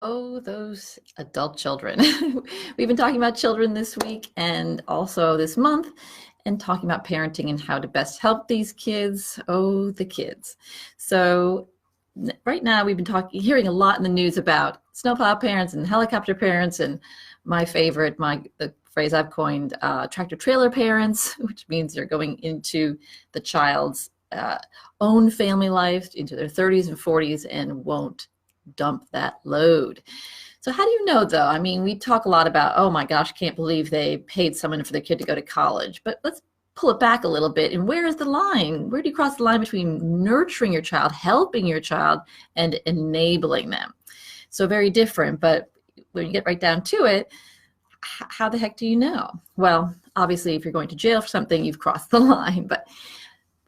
Oh, those adult children. We've been talking about children this week and also this month, and talking about parenting and how to best help these kids. Oh, the kids. So right now we've been hearing a lot in the news about snowplow parents and helicopter parents, and my favorite, the phrase I've coined, tractor trailer parents, which means they're going into the child's own family life into their 30s and 40s and won't dump that load. So how do you know, though? I mean, we talk a lot about, oh my gosh, can't believe they paid someone for their kid to go to college. But let's pull it back a little bit. And where is the line? Where do you cross the line between nurturing your child, helping your child, and enabling them? So very different. But when you get right down to it, how the heck do you know? Well, obviously, if you're going to jail for something, you've crossed the line. But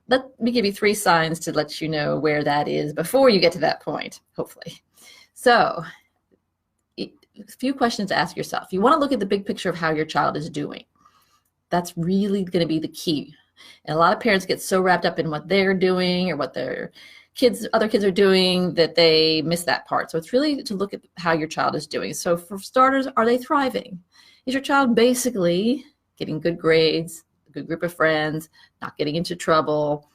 let me give you 3 signs to let you know where that is before you get to that point, hopefully. So a few questions to ask yourself. You want to look at the big picture of how your child is doing. That's really going to be the key. And a lot of parents get so wrapped up in what they're doing or what their other kids are doing that they miss that part. So it's really to look at how your child is doing. So for starters, are they thriving? Is your child basically getting good grades, a good group of friends, not getting into trouble,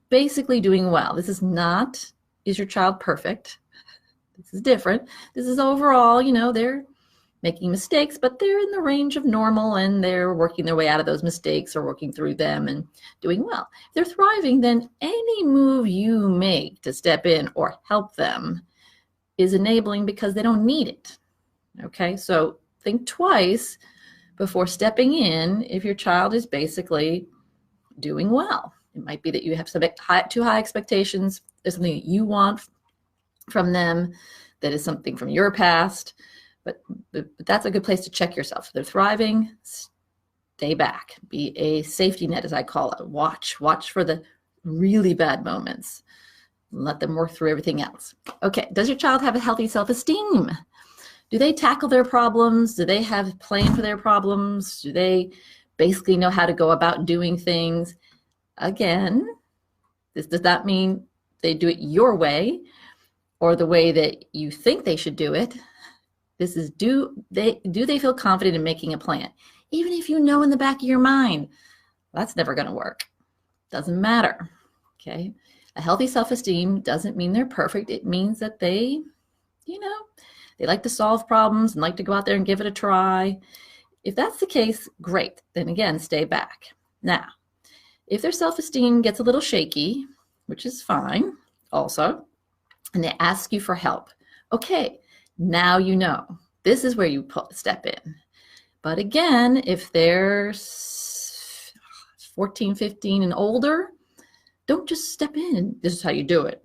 basically doing well? This is not, is your child perfect? This is different. This is overall, they're making mistakes, but they're in the range of normal and they're working their way out of those mistakes or working through them and doing well. If they're thriving, then any move you make to step in or help them is enabling because they don't need it. Okay, so think twice before stepping in if your child is basically doing well. It might be that you have too high expectations. There's something that you want from them that is something from your past, but that's a good place to check yourself. If they're thriving, stay back. Be a safety net, as I call it. Watch for the really bad moments. Let them work through everything else. Okay, does your child have a healthy self-esteem? Do they tackle their problems? Do they have a plan for their problems? Do they basically know how to go about doing things? Again, this does not mean they do it your way or the way that you think they should do it. This is, do they feel confident in making a plan? Even if you know in the back of your mind, that's never going to work. Doesn't matter, okay? A healthy self-esteem doesn't mean they're perfect. It means that they like to solve problems and like to go out there and give it a try. If that's the case, great. Then again, stay back. Now, if their self-esteem gets a little shaky, which is fine also, and they ask you for help, okay, now you know. This is where you step in. But again, if they're 14, 15 and older, don't just step in. This is how you do it.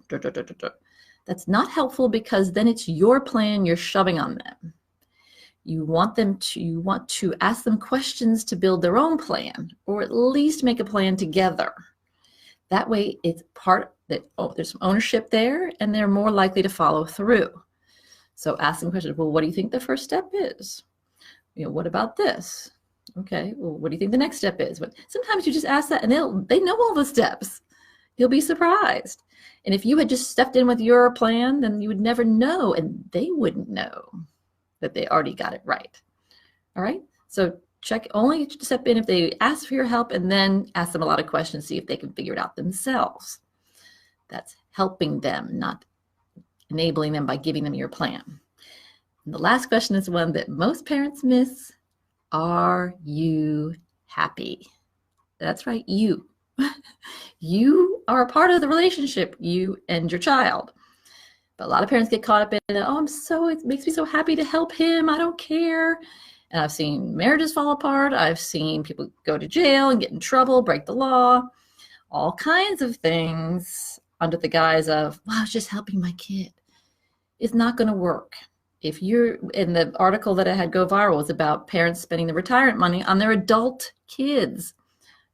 That's not helpful because then it's your plan you're shoving on them. You want to ask them questions to build their own plan, or at least make a plan together. That way it's there's some ownership there and they're more likely to follow through. So ask them questions. Well, what do you think the first step is? What about this? Okay, well, what do you think the next step is? Sometimes you just ask that and they know all the steps. You'll be surprised. And if you had just stepped in with your plan, then you would never know, and they wouldn't know that they already got it right. All right? So only step in if they ask for your help, and then ask them a lot of questions, see if they can figure it out themselves. That's helping them, not enabling them by giving them your plan. And the last question is one that most parents miss. Are you happy? That's right, you. You are a part of the relationship, you and your child. But a lot of parents get caught up in, it makes me so happy to help him. I don't care. And I've seen marriages fall apart. I've seen people go to jail and get in trouble, break the law, all kinds of things under the guise of, I was just helping my kid. It's not going to work. If you're in the article that I had go viral was about parents spending the retirement money on their adult kids.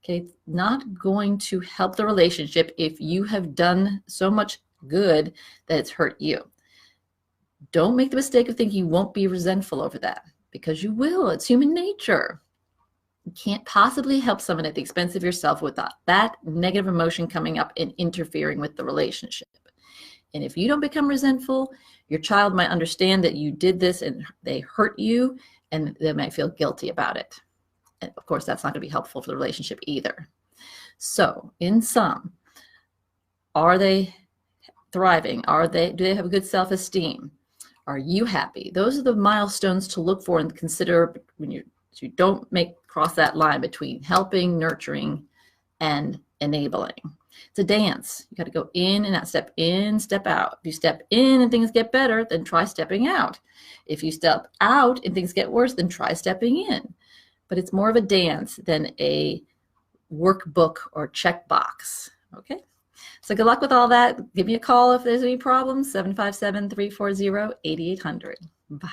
Okay, it's not going to help the relationship if you have done so much good that it's hurt you. Don't make the mistake of thinking you won't be resentful over that, because you will. It's human nature. You can't possibly help someone at the expense of yourself without that negative emotion coming up and interfering with the relationship. And if you don't become resentful, your child might understand that you did this and they hurt you, and they might feel guilty about it. And of course, that's not going to be helpful for the relationship either. So in sum, are they thriving? Do they have a good self-esteem? Are you happy? Those are the milestones to look for and consider when you don't cross that line between helping, nurturing, and enabling. It's a dance. You got to go in and out, step in, step out. If you step in and things get better, then try stepping out. If you step out and things get worse, then try stepping in. But it's more of a dance than a workbook or checkbox. Okay? So good luck with all that. Give me a call if there's any problems, 757-340-8800. Bye.